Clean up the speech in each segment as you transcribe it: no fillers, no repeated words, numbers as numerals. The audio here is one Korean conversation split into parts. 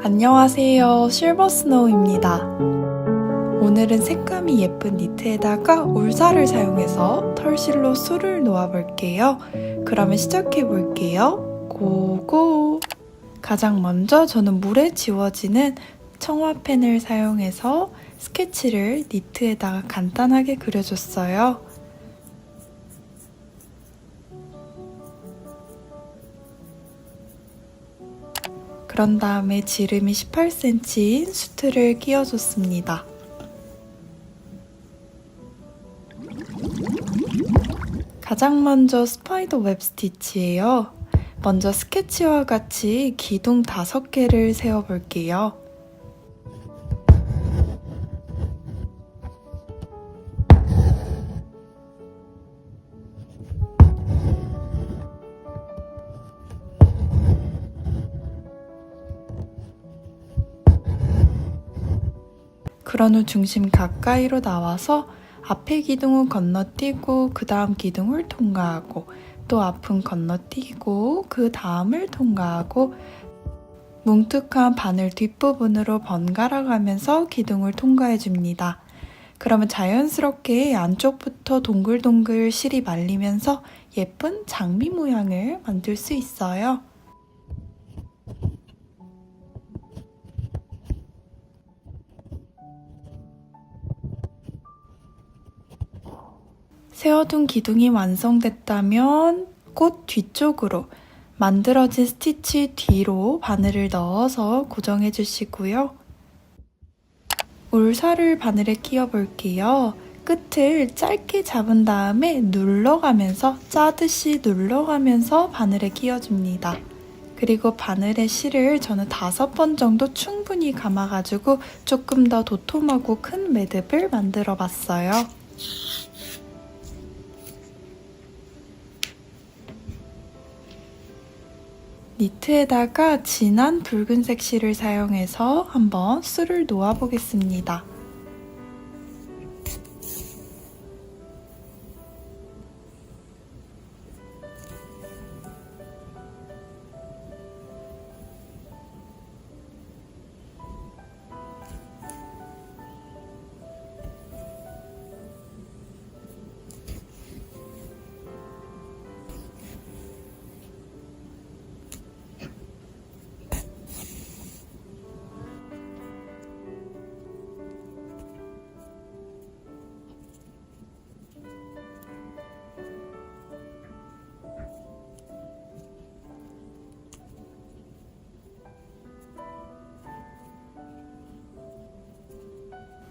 안녕하세요, 실버스노우입니다. 오늘은 색감이 예쁜 니트에다가 울사를 사용해서 털실로 술을 놓아볼게요. 그러면 시작해볼게요. 고고! 가장 먼저 저는 물에 지워지는 청화펜을 사용해서 스케치를 니트에다가 간단하게 그려줬어요. 그런 다음에 지름이 18cm인 수트를 끼워줬습니다. 가장 먼저 스파이더 웹 스티치예요. 먼저 스케치와 같이 기둥 5개를 세워볼게요. 그런 후 중심 가까이로 나와서 앞에 기둥을 건너뛰고 그 다음 기둥을 통과하고 또 앞은 건너뛰고 그 다음을 통과하고 뭉툭한 바늘 뒷부분으로 번갈아 가면서 기둥을 통과해줍니다. 그러면 자연스럽게 안쪽부터 동글동글 실이 말리면서 예쁜 장미 모양을 만들 수 있어요. 세워둔 기둥이 완성됐다면 꽃 뒤쪽으로 만들어진 스티치 뒤로 바늘을 넣어서 고정해 주시고요. 울사를 바늘에 끼워 볼게요. 끝을 짧게 잡은 다음에 눌러가면서 짜듯이 눌러가면서 바늘에 끼워줍니다. 그리고 바늘의 실을 저는 5번 정도 충분히 감아가지고 조금 더 도톰하고 큰 매듭을 만들어 봤어요. 니트에다가 진한 붉은색 실을 사용해서 한번 술을 놓아보겠습니다.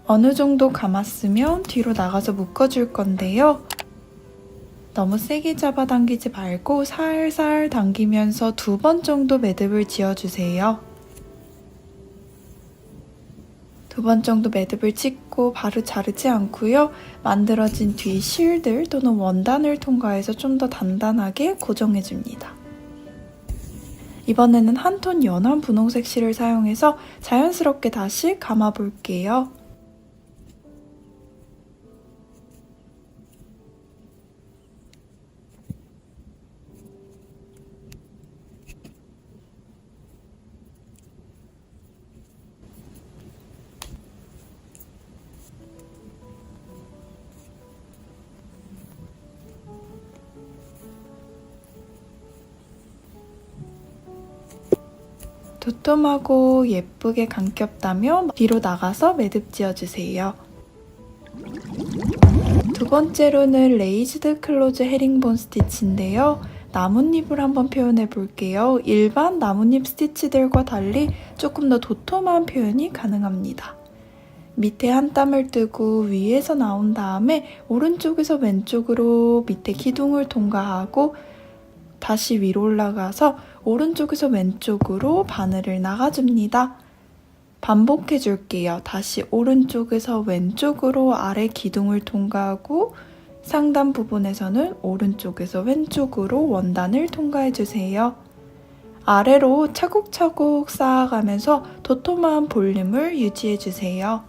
어느 정도 감았으면 뒤로 나가서 묶어줄 건데요. 너무 세게 잡아당기지 말고 살살 당기면서 2번 정도 매듭을 지어주세요. 2번 정도 매듭을 찍고 바로 자르지 않고요. 만들어진 뒤 실들 또는 원단을 통과해서 좀 더 단단하게 고정해줍니다. 이번에는 한 톤 연한 분홍색 실을 사용해서 자연스럽게 다시 감아볼게요. 도톰하고 예쁘게 감겼다면 뒤로 나가서 매듭 지어주세요. 2번째로는 레이즈드 클로즈 헤링본 스티치인데요. 나뭇잎을 한번 표현해 볼게요. 일반 나뭇잎 스티치들과 달리 조금 더 도톰한 표현이 가능합니다. 밑에 한 땀을 뜨고 위에서 나온 다음에 오른쪽에서 왼쪽으로 밑에 기둥을 통과하고 다시 위로 올라가서 오른쪽에서 왼쪽으로 바늘을 나가줍니다. 반복해 줄게요. 다시 오른쪽에서 왼쪽으로 아래 기둥을 통과하고 상단 부분에서는 오른쪽에서 왼쪽으로 원단을 통과해 주세요. 아래로 차곡차곡 쌓아가면서 도톰한 볼륨을 유지해 주세요.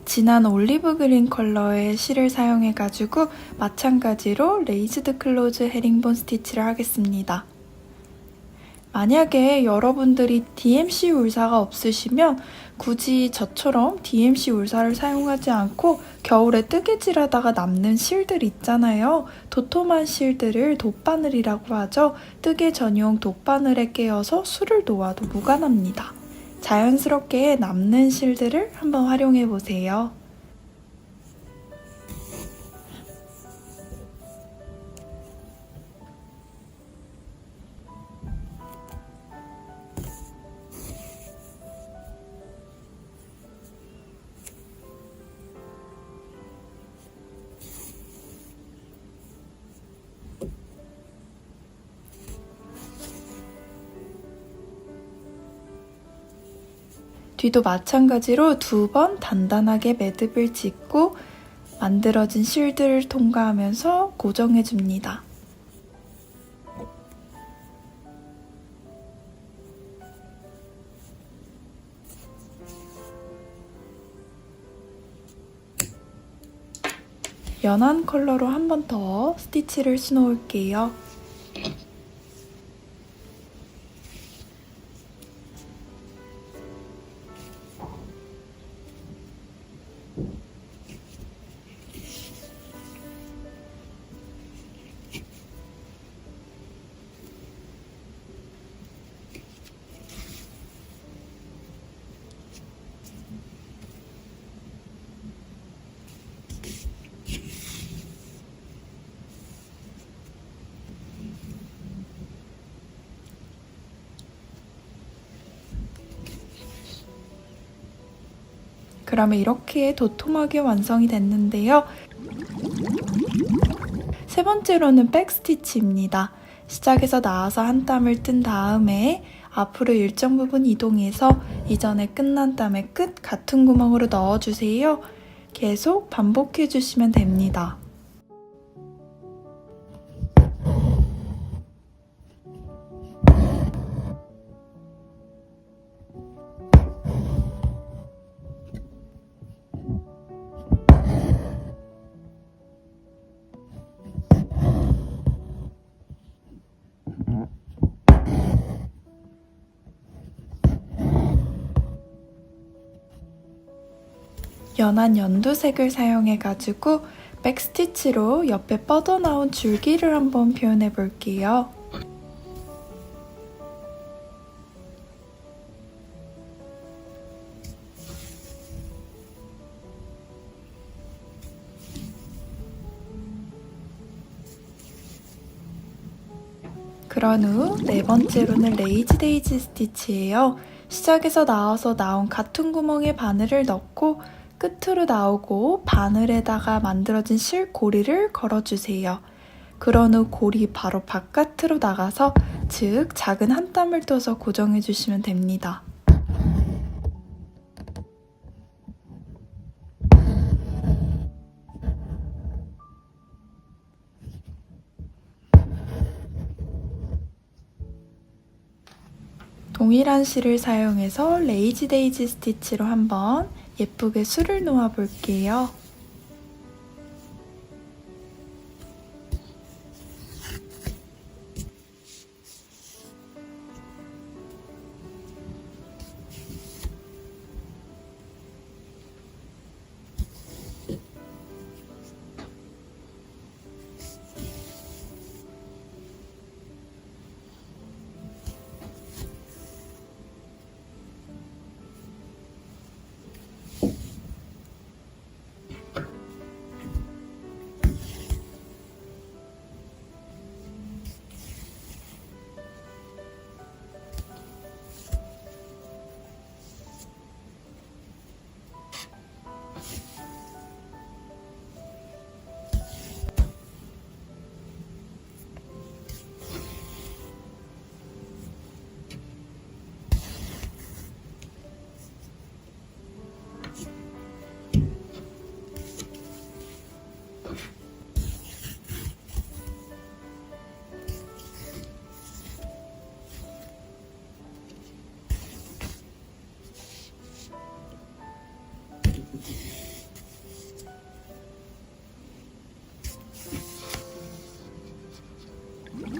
진한 올리브 그린 컬러의 실을 사용해가지고 마찬가지로 레이즈드 클로즈 헤링본 스티치를 하겠습니다. 만약에 여러분들이 DMC 울사가 없으시면 굳이 저처럼 DMC 울사를 사용하지 않고 겨울에 뜨개질하다가 남는 실들 있잖아요. 도톰한 실들을 돗바늘이라고 하죠. 뜨개 전용 돗바늘에 깨어서 술을 놓아도 무관합니다. 자연스럽게 남는 실들을 한번 활용해 보세요. 뒤도 마찬가지로 2번 단단하게 매듭을 짓고 만들어진 실들을 통과하면서 고정해줍니다. 연한 컬러로 한 번 더 스티치를 수놓을게요. 그러면 이렇게 도톰하게 완성이 됐는데요. 세 번째로는 백스티치입니다. 시작에서 나와서 한 땀을 뜬 다음에 앞으로 일정 부분 이동해서 이전에 끝난 땀의 끝 같은 구멍으로 넣어주세요. 계속 반복해주시면 됩니다. 연한 연두색을 사용해가지고 백스티치로 옆에 뻗어나온 줄기를 한번 표현해 볼게요. 그런 후 네 번째로는 레이지 데이지 스티치예요. 시작에서 나와서 나온 같은 구멍에 바늘을 넣고 끝으로 나오고 바늘에다가 만들어진 실고리를 걸어주세요. 그런 후 고리 바로 바깥으로 나가서 즉 작은 한 땀을 떠서 고정해주시면 됩니다. 동일한 실을 사용해서 레이지 데이지 스티치로 한번 예쁘게 술을 놓아 볼게요.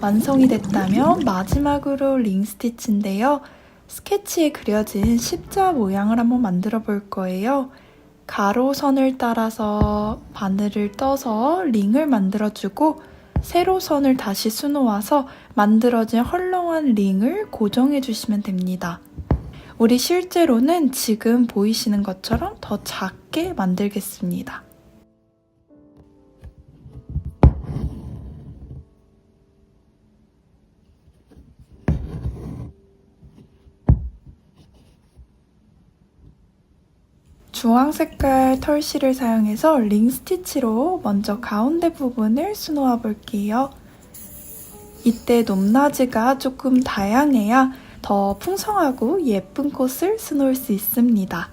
완성이 됐다면 마지막으로 링 스티치인데요. 스케치에 그려진 십자 모양을 한번 만들어 볼 거예요. 가로선을 따라서 바늘을 떠서 링을 만들어주고 세로선을 다시 수놓아서 만들어진 헐렁한 링을 고정해 주시면 됩니다. 우리 실제로는 지금 보이시는 것처럼 더 작게 만들겠습니다. 주황 색깔 털실을 사용해서 링 스티치로 먼저 가운데 부분을 수놓아 볼게요. 이때 높낮이가 조금 다양해야 더 풍성하고 예쁜 꽃을 수놓을 수 있습니다.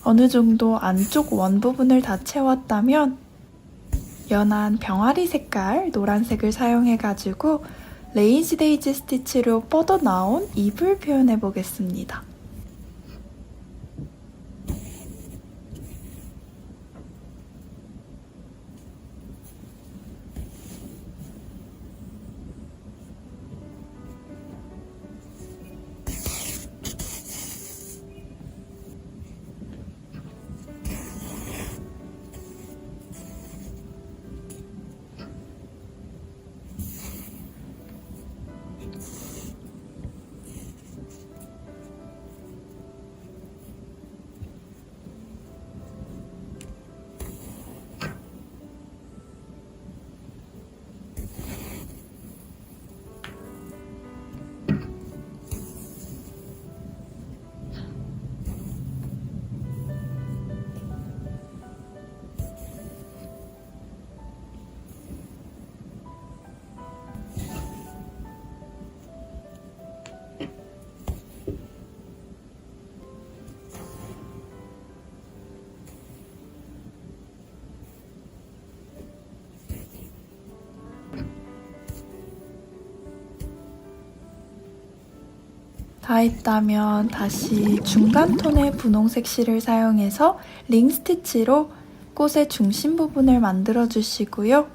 어느 정도 안쪽 원 부분을 다 채웠다면 연한 병아리 색깔 노란색을 사용해가지고 레이지 데이지 스티치로 뻗어나온 잎을 표현해 보겠습니다. 다 했다면 다시 중간 톤의 분홍색 실을 사용해서 링 스티치로 꽃의 중심 부분을 만들어 주시고요.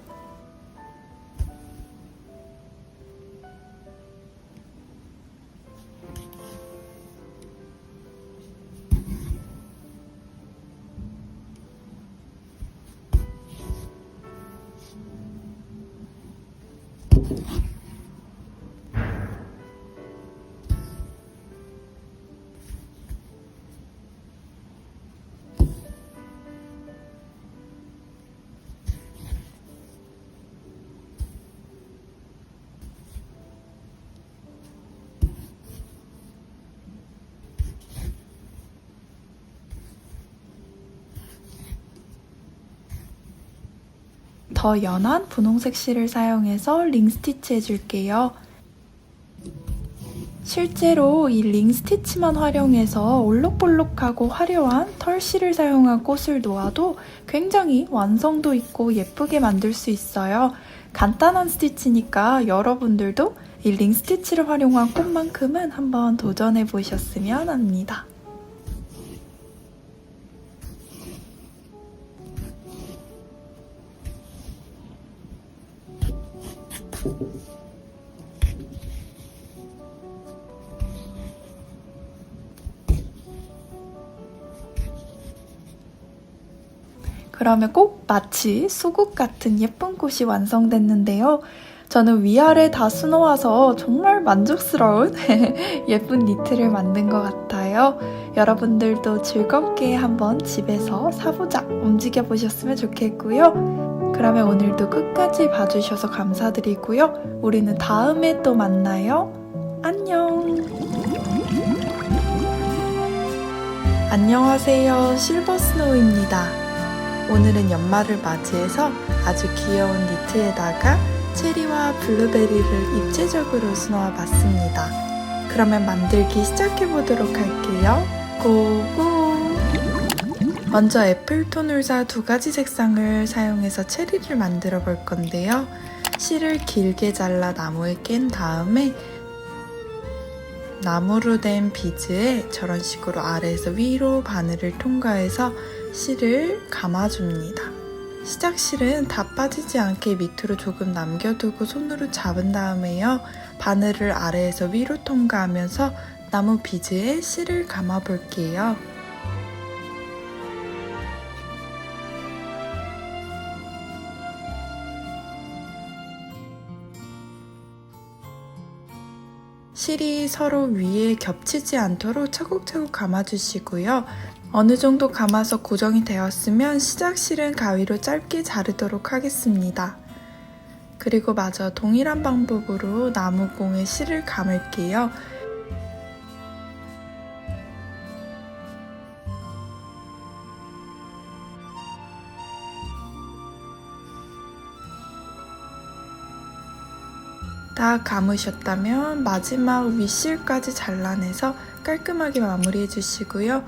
더 연한 분홍색 실을 사용해서 링 스티치 해줄게요. 실제로 이 링 스티치만 활용해서 올록볼록하고 화려한 털실을 사용한 꽃을 놓아도 굉장히 완성도 있고 예쁘게 만들 수 있어요. 간단한 스티치니까 여러분들도 이 링 스티치를 활용한 꽃만큼은 한번 도전해 보셨으면 합니다. 그러면 꼭 마치 수국 같은 예쁜 꽃이 완성됐는데요. 저는 위아래 다 수놓아서 정말 만족스러운 예쁜 니트를 만든 것 같아요. 여러분들도 즐겁게 한번 집에서 사부작 움직여 보셨으면 좋겠고요. 그러면 오늘도 끝까지 봐주셔서 감사드리고요. 우리는 다음에 또 만나요. 안녕. 안녕하세요. 실버스노우입니다. 오늘은 연말을 맞이해서 아주 귀여운 니트에다가 체리와 블루베리를 입체적으로 수놓아 봤습니다. 그러면 만들기 시작해보도록 할게요. 고고! 먼저 애플톤 울사 2가지 색상을 사용해서 체리를 만들어 볼 건데요. 실을 길게 잘라 나무에 깬 다음에 나무로 된 비즈에 저런 식으로 아래에서 위로 바늘을 통과해서 실을 감아줍니다. 시작 실은 다 빠지지 않게 밑으로 조금 남겨두고 손으로 잡은 다음에요. 바늘을 아래에서 위로 통과하면서 나무 비즈에 실을 감아 볼게요. 실이 서로 위에 겹치지 않도록 차곡차곡 감아주시고요. 어느 정도 감아서 고정이 되었으면 시작 실은 가위로 짧게 자르도록 하겠습니다. 그리고 마저 동일한 방법으로 나무공에 실을 감을게요. 다 감으셨다면 마지막 윗실까지 잘라내서 깔끔하게 마무리해 주시고요.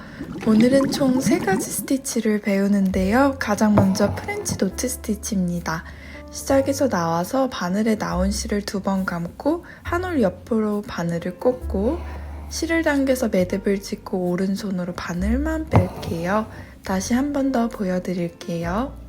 오늘은 총 3가지 스티치를 배우는데요. 가장 먼저 프렌치 노트 스티치입니다. 시작에서 나와서 바늘에 나온 실을 2번 감고 한 올 옆으로 바늘을 꽂고 실을 당겨서 매듭을 짓고 오른손으로 바늘만 뺄게요. 다시 한 번 더 보여드릴게요.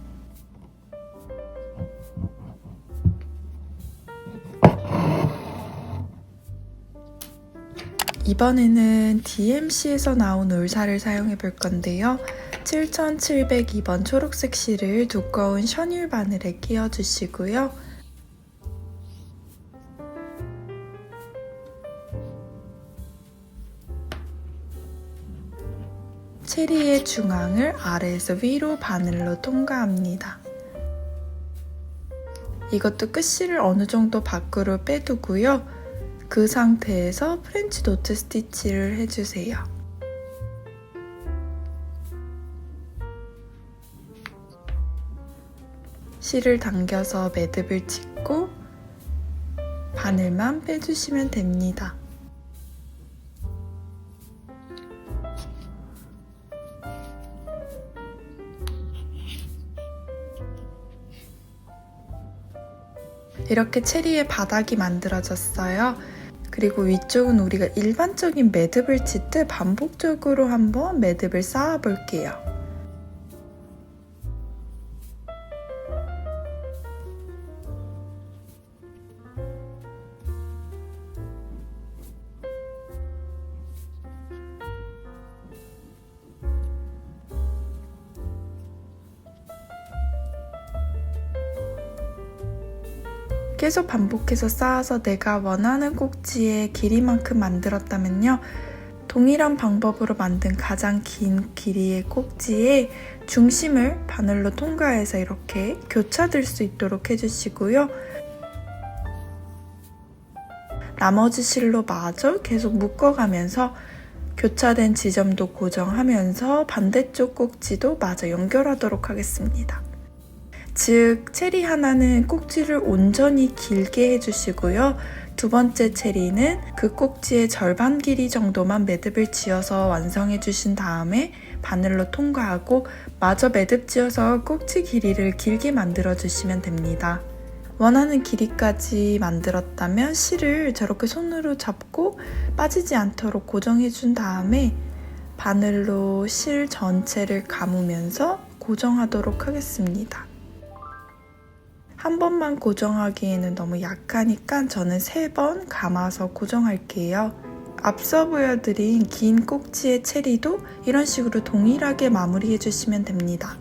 이번에는 DMC에서 나온 울사를 사용해 볼 건데요. 7702번 초록색 실을 두꺼운 셔닐 바늘에 끼워 주시고요. 체리의 중앙을 아래에서 위로 바늘로 통과합니다. 이것도 끝실을 어느 정도 밖으로 빼두고요. 그 상태에서 프렌치 노트 스티치를 해주세요. 실을 당겨서 매듭을 짓고 바늘만 빼주시면 됩니다. 이렇게 체리의 바닥이 만들어졌어요. 그리고 위쪽은 우리가 일반적인 매듭을 짓듯 반복적으로 한번 매듭을 쌓아 볼게요. 계속 반복해서 쌓아서 내가 원하는 꼭지의 길이만큼 만들었다면요. 동일한 방법으로 만든 가장 긴 길이의 꼭지에 중심을 바늘로 통과해서 이렇게 교차될 수 있도록 해주시고요. 나머지 실로 마저 계속 묶어가면서 교차된 지점도 고정하면서 반대쪽 꼭지도 마저 연결하도록 하겠습니다. 즉, 체리 하나는 꼭지를 온전히 길게 해주시고요. 2번째 체리는 그 꼭지의 절반 길이 정도만 매듭을 지어서 완성해 주신 다음에 바늘로 통과하고 마저 매듭 지어서 꼭지 길이를 길게 만들어 주시면 됩니다. 원하는 길이까지 만들었다면 실을 저렇게 손으로 잡고 빠지지 않도록 고정해 준 다음에 바늘로 실 전체를 감으면서 고정하도록 하겠습니다. 한 번만 고정하기에는 너무 약하니까 저는 3번 감아서 고정할게요. 앞서 보여드린 긴 꼭지의 체리도 이런 식으로 동일하게 마무리해 주시면 됩니다.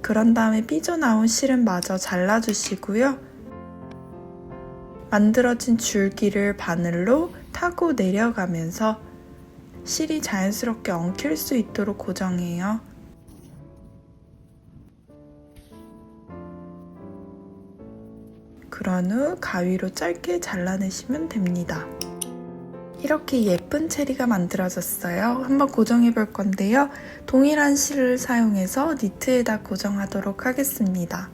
그런 다음에 삐져나온 실은 마저 잘라주시고요. 만들어진 줄기를 바늘로 타고 내려가면서 실이 자연스럽게 엉킬 수 있도록 고정해요. 그런 후 가위로 짧게 잘라내시면 됩니다. 이렇게 예쁜 체리가 만들어졌어요. 한번 고정해 볼 건데요. 동일한 실을 사용해서 니트에다 고정하도록 하겠습니다.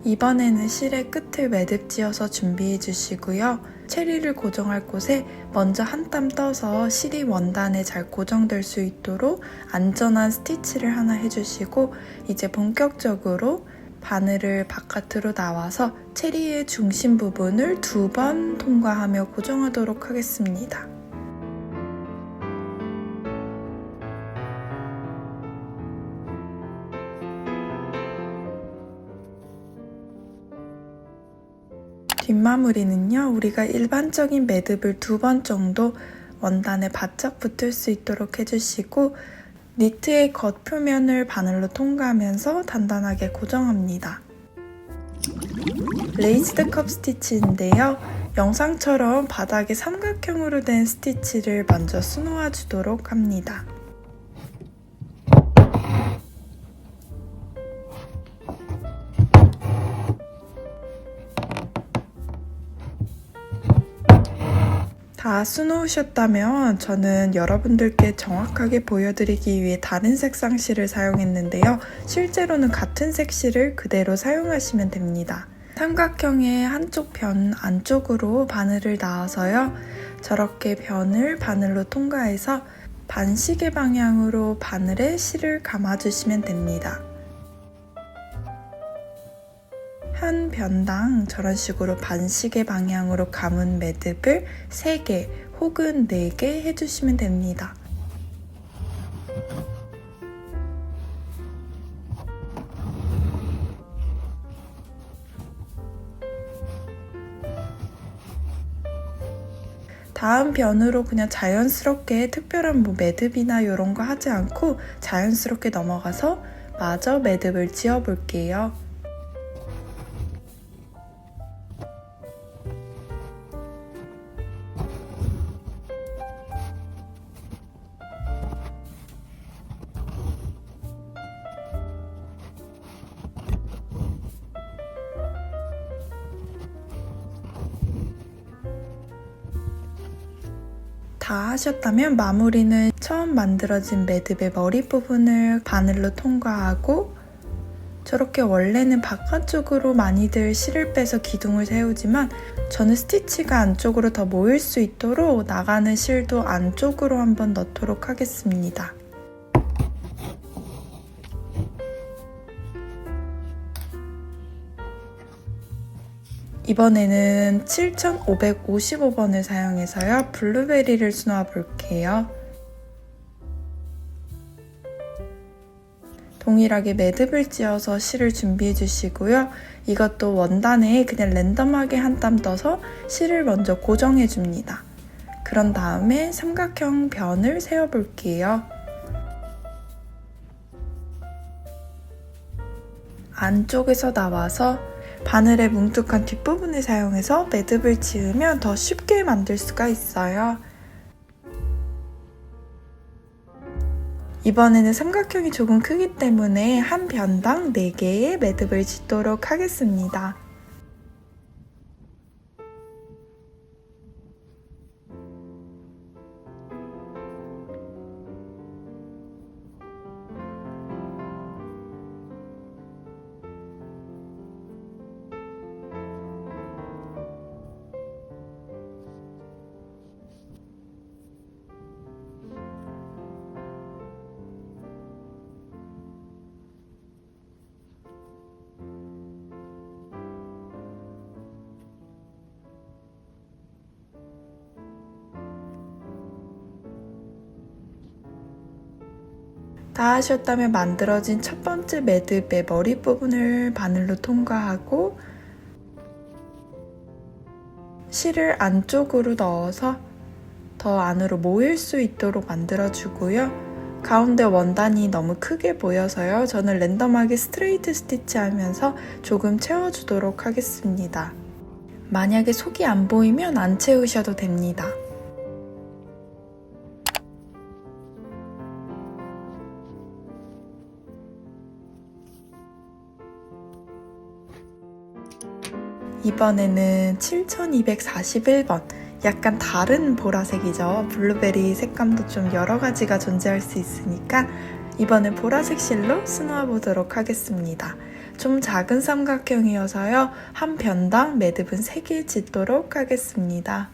이번에는 실의 끝을 매듭지어서 준비해 주시고요. 체리를 고정할 곳에 먼저 한 땀 떠서 실이 원단에 잘 고정될 수 있도록 안전한 스티치를 하나 해주시고 이제 본격적으로 바늘을 바깥으로 나와서 체리의 중심 부분을 2번 통과하며 고정하도록 하겠습니다. 뒷마무리는요, 우리가 일반적인 매듭을 2번 정도 원단에 바짝 붙을 수 있도록 해주시고 니트의 겉표면을 바늘로 통과하면서 단단하게 고정합니다. 레이스드 컵 스티치인데요. 영상처럼 바닥에 삼각형으로 된 스티치를 먼저 수놓아 주도록 합니다. 다 수놓으셨다면 저는 여러분들께 정확하게 보여드리기 위해 다른 색상 실을 사용했는데요. 실제로는 같은 색 실을 그대로 사용하시면 됩니다. 삼각형의 한쪽 변 안쪽으로 바늘을 놔서요. 저렇게 변을 바늘로 통과해서 반시계 방향으로 바늘에 실을 감아주시면 됩니다. 한 변당 저런 식으로 반시계 방향으로 감은 매듭을 3개 혹은 4개 해주시면 됩니다. 다음 변으로 그냥 자연스럽게 특별한 매듭이나 이런 거 하지 않고 자연스럽게 넘어가서 마저 매듭을 지어 볼게요. 다 하셨다면 마무리는 처음 만들어진 매듭의 머리 부분을 바늘로 통과하고 저렇게 원래는 바깥쪽으로 많이들 실을 빼서 기둥을 세우지만 저는 스티치가 안쪽으로 더 모일 수 있도록 나가는 실도 안쪽으로 한번 넣도록 하겠습니다. 이번에는 7555번을 사용해서요. 블루베리를 수놓아 볼게요. 동일하게 매듭을 지어서 실을 준비해 주시고요. 이것도 원단에 그냥 랜덤하게 한 땀 떠서 실을 먼저 고정해 줍니다. 그런 다음에 삼각형 변을 세워 볼게요. 안쪽에서 나와서 바늘의 뭉툭한 뒷부분을 사용해서 매듭을 지으면 더 쉽게 만들 수가 있어요. 이번에는 삼각형이 조금 크기 때문에 한 변당 4개의 매듭을 짓도록 하겠습니다. 다 하셨다면 만들어진 첫 번째 매듭의 머리 부분을 바늘로 통과하고 실을 안쪽으로 넣어서 더 안으로 모일 수 있도록 만들어주고요. 가운데 원단이 너무 크게 보여서요. 저는 랜덤하게 스트레이트 스티치 하면서 조금 채워주도록 하겠습니다. 만약에 속이 안 보이면 안 채우셔도 됩니다. 이번에는 7241번, 약간 다른 보라색이죠. 블루베리 색감도 좀 여러 가지가 존재할 수 있으니까 이번엔 보라색 실로 스노아 보도록 하겠습니다. 좀 작은 삼각형이어서요. 한 변당 매듭은 3개 짓도록 하겠습니다.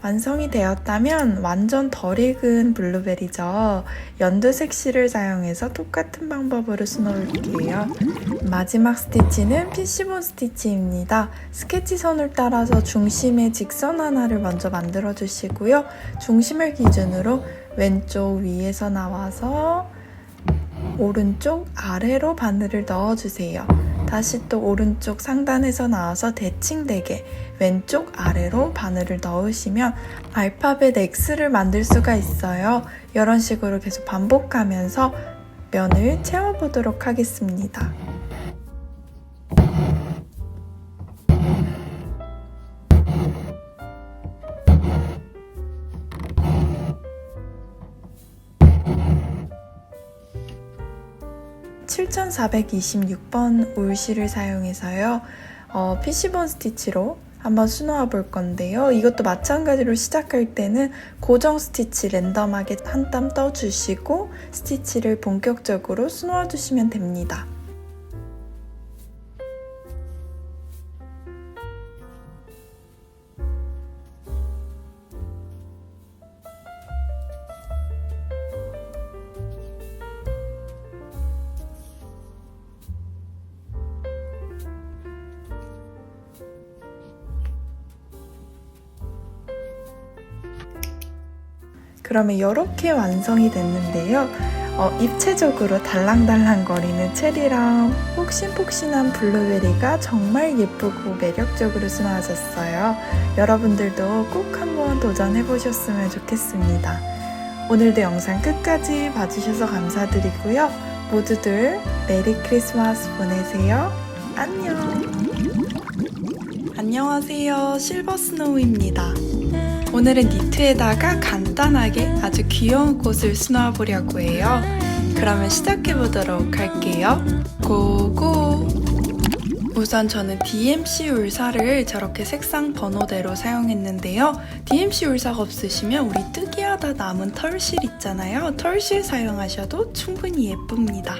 완성이 되었다면 완전 덜 익은 블루베리죠. 연두색 실을 사용해서 똑같은 방법으로 수놓을게요. 마지막 스티치는 피시본 스티치입니다. 스케치 선을 따라서 중심에 직선 하나를 먼저 만들어 주시고요. 중심을 기준으로 왼쪽 위에서 나와서 오른쪽 아래로 바늘을 넣어주세요. 다시 또 오른쪽 상단에서 나와서 대칭되게 왼쪽 아래로 바늘을 넣으시면 알파벳 X를 만들 수가 있어요. 이런 식으로 계속 반복하면서 면을 채워보도록 하겠습니다. (7426번) 울실을 사용해서요. 피시본 스티치로 한번 수놓아 볼 건데요. 이것도 마찬가지로 시작할 때는 고정 스티치 랜덤하게 한 땀 떠주시고 스티치를 본격적으로 수놓아 주시면 됩니다. 그러면 이렇게 완성이 됐는데요. 입체적으로 달랑달랑거리는 체리랑 폭신폭신한 블루베리가 정말 예쁘고 매력적으로 수놓아졌어요. 여러분들도 꼭 한번 도전해보셨으면 좋겠습니다. 오늘도 영상 끝까지 봐주셔서 감사드리고요. 모두들 메리 크리스마스 보내세요. 안녕! 안녕하세요. 실버 스노우입니다. 오늘은 니트에다가 간단하게 아주 귀여운 꽃을 수놓아 보려고 해요. 그러면 시작해 보도록 할게요. 고고! 우선 저는 DMC 울사를 저렇게 색상 번호대로 사용했는데요. DMC 울사가 없으시면 우리 뜨개하다 남은 털실 있잖아요. 털실 사용하셔도 충분히 예쁩니다.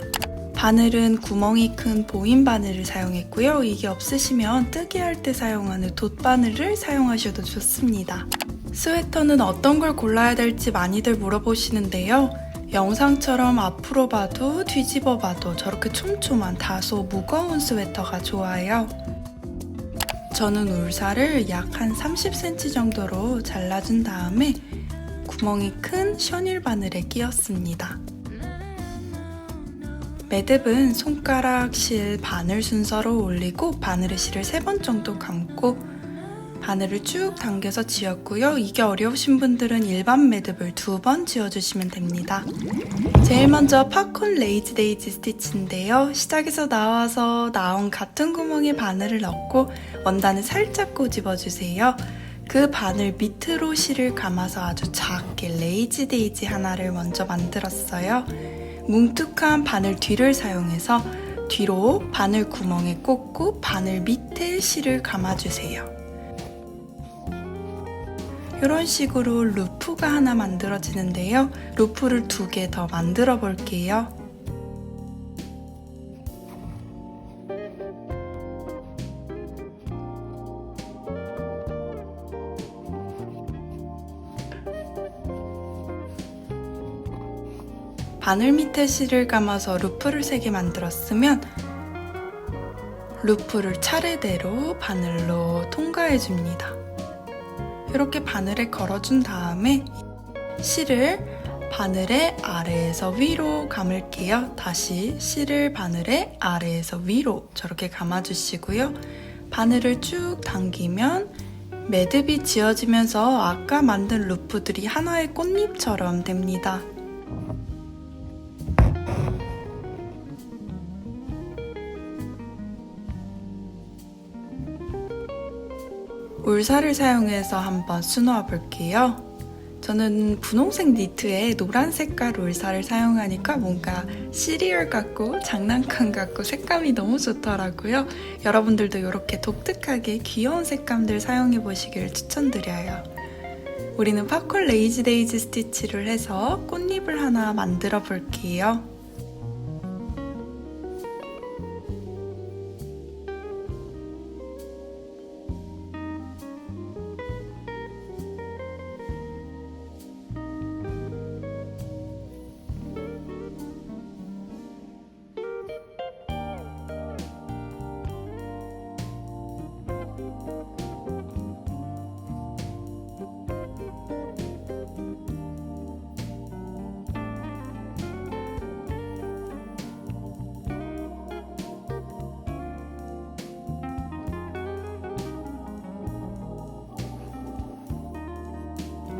바늘은 구멍이 큰 보인 바늘을 사용했고요. 이게 없으시면 뜨개할 때 사용하는 돗바늘을 사용하셔도 좋습니다. 스웨터는 어떤 걸 골라야 될지 많이들 물어보시는데요. 영상처럼 앞으로 봐도 뒤집어 봐도 저렇게 촘촘한 다소 무거운 스웨터가 좋아요. 저는 울사를 약 한 30cm 정도로 잘라준 다음에 구멍이 큰 셔닐 바늘에 끼웠습니다. 매듭은 손가락, 실, 바늘 순서로 올리고 바늘의 실을 3번 정도 감고 바늘을 쭉 당겨서 지었고요. 이게 어려우신 분들은 일반 매듭을 2번 지어주시면 됩니다. 제일 먼저 팝콘 레이지 데이지 스티치인데요. 시작에서 나와서 나온 같은 구멍에 바늘을 넣고 원단을 살짝 꼬집어주세요. 그 바늘 밑으로 실을 감아서 아주 작게 레이지 데이지 하나를 먼저 만들었어요. 뭉툭한 바늘 뒤를 사용해서 뒤로 바늘 구멍에 꽂고 바늘 밑에 실을 감아주세요. 이런 식으로 루프가 하나 만들어지는데요. 루프를 2개 더 만들어 볼게요. 바늘 밑에 실을 감아서 루프를 3개 만들었으면 루프를 차례대로 바늘로 통과해 줍니다. 이렇게 바늘에 걸어준 다음에 실을 바늘의 아래에서 위로 감을게요. 다시 실을 바늘의 아래에서 위로 저렇게 감아주시고요. 바늘을 쭉 당기면 매듭이 지어지면서 아까 만든 루프들이 하나의 꽃잎처럼 됩니다. 울살을 사용해서 한번 수놓아 볼게요. 저는 분홍색 니트에 노란 색깔 울살을 사용하니까 뭔가 시리얼 같고 장난감 같고 색감이 너무 좋더라고요. 여러분들도 이렇게 독특하게 귀여운 색감들 사용해 보시길 추천드려요. 우리는 팝콘 레이지 데이지 스티치를 해서 꽃잎을 하나 만들어 볼게요.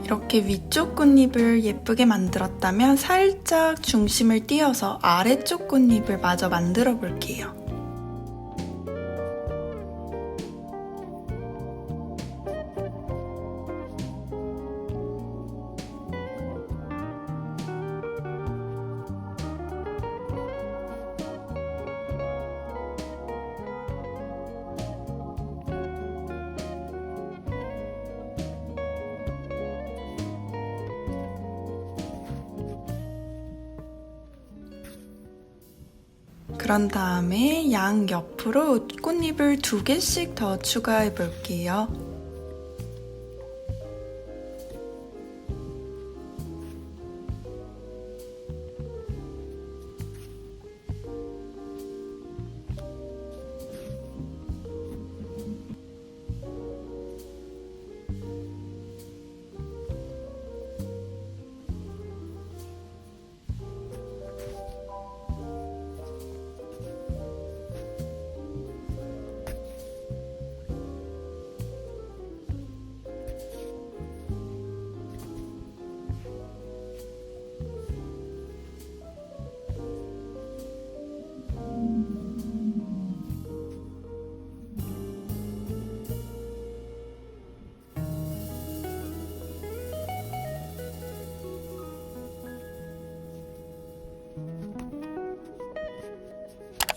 이렇게 위쪽 꽃잎을 예쁘게 만들었다면 살짝 중심을 띄어서 아래쪽 꽃잎을 마저 만들어 볼게요. 그런 다음에 양 옆으로 꽃잎을 2개씩 더 추가해 볼게요.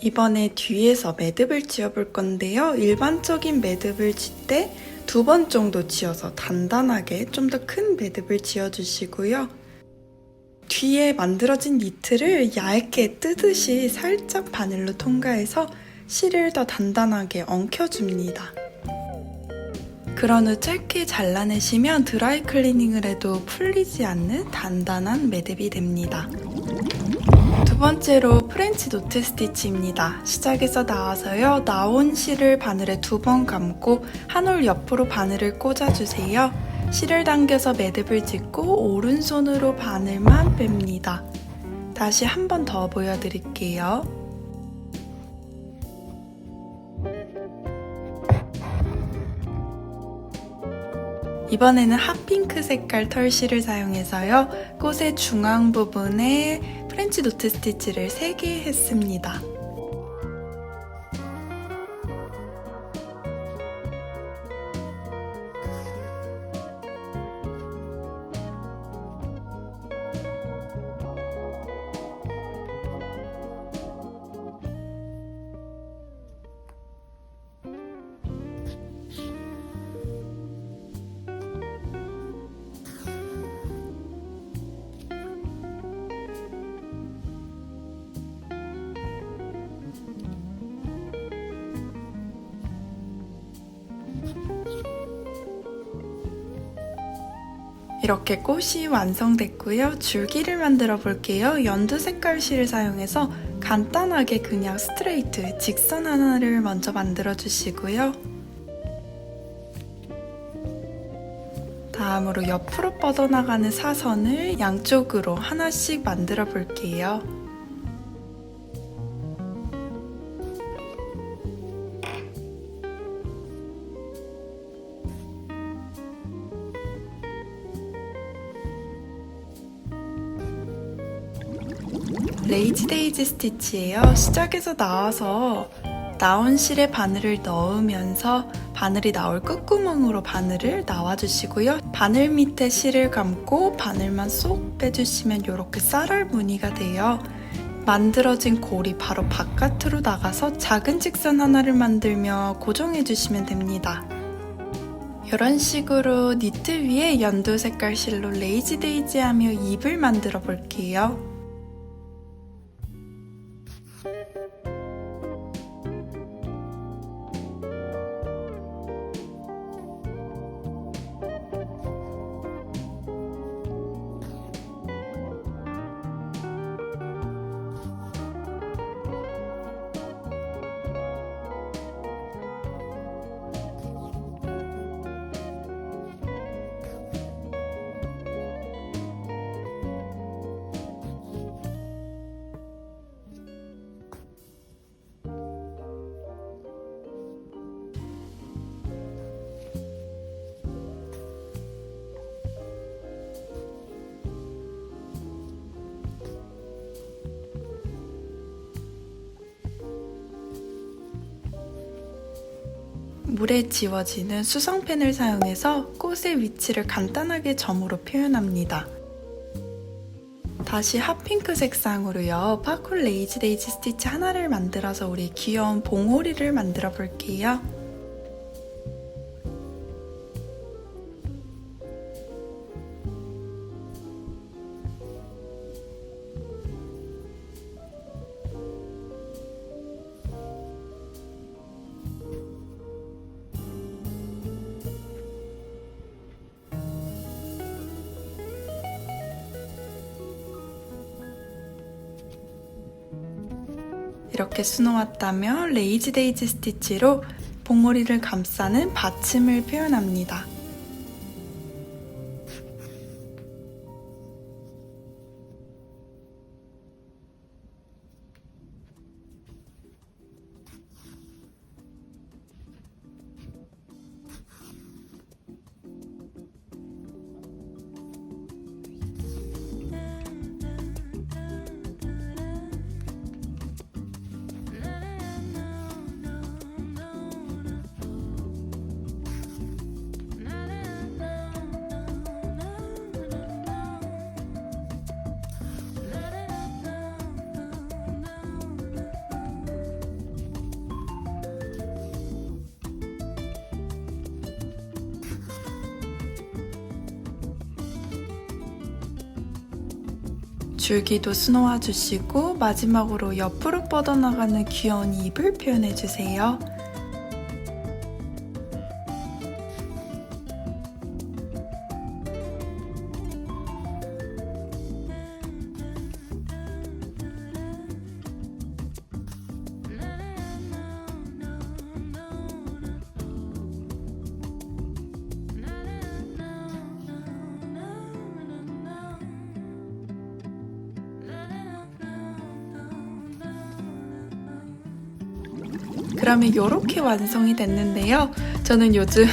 이번에 뒤에서 매듭을 지어볼 건데요. 일반적인 매듭을 질 때 2번 정도 지어서 단단하게 좀 더 큰 매듭을 지어주시고요. 뒤에 만들어진 니트를 얇게 뜨듯이 살짝 바늘로 통과해서 실을 더 단단하게 엉켜줍니다. 그런 후 짧게 잘라내시면 드라이 클리닝을 해도 풀리지 않는 단단한 매듭이 됩니다. 두 번째로 프렌치 노트 스티치입니다. 시작에서 나와서요. 나온 실을 바늘에 2번 감고 한 올 옆으로 바늘을 꽂아주세요. 실을 당겨서 매듭을 짓고 오른손으로 바늘만 뺍니다. 다시 한 번 더 보여드릴게요. 이번에는 핫핑크 색깔 털실을 사용해서요. 꽃의 중앙 부분에 프렌치 노트 스티치를 3개 했습니다. 이렇게 꽃이 완성됐고요. 줄기를 만들어 볼게요. 연두 색깔 실을 사용해서 간단하게 그냥 스트레이트, 직선 하나를 먼저 만들어 주시고요. 다음으로 옆으로 뻗어나가는 사선을 양쪽으로 하나씩 만들어 볼게요. 레이지 데이지 스티치예요. 시작에서 나온 실에 바늘을 넣으면서 바늘이 나올 끝구멍으로 바늘을 넣어주시고요. 바늘 밑에 실을 감고 바늘만 쏙 빼주시면 이렇게 쌀알 무늬가 돼요. 만들어진 골이 바로 바깥으로 나가서 작은 직선 하나를 만들며 고정해주시면 됩니다. 이런 식으로 니트 위에 연두 색깔 실로 레이지 데이지 하며 잎을 만들어 볼게요. 물에 지워지는 수성펜을 사용해서 꽃의 위치를 간단하게 점으로 표현합니다. 다시 핫핑크 색상으로요. 파콜 레이지 데이지 스티치 하나를 만들어서 우리 귀여운 봉오리를 만들어 볼게요. 이렇게 수놓았다면 레이지 데이지 스티치로 봉오리를 감싸는 받침을 표현합니다. 줄기도 수놓아 주시고 마지막으로 옆으로 뻗어나가는 귀여운 잎을 표현해 주세요. 그러면 이렇게 완성이 됐는데요. 저는 요즘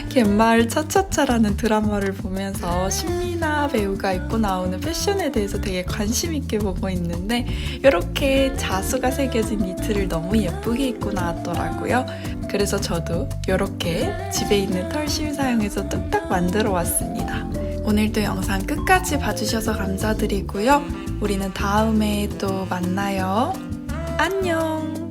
갯마을 차차차라는 드라마를 보면서 신미나 배우가 입고 나오는 패션에 대해서 되게 관심 있게 보고 있는데 이렇게 자수가 새겨진 니트를 너무 예쁘게 입고 나왔더라고요. 그래서 저도 이렇게 집에 있는 털실 사용해서 뚝딱 만들어 왔습니다. 오늘도 영상 끝까지 봐주셔서 감사드리고요. 우리는 다음에 또 만나요. 안녕!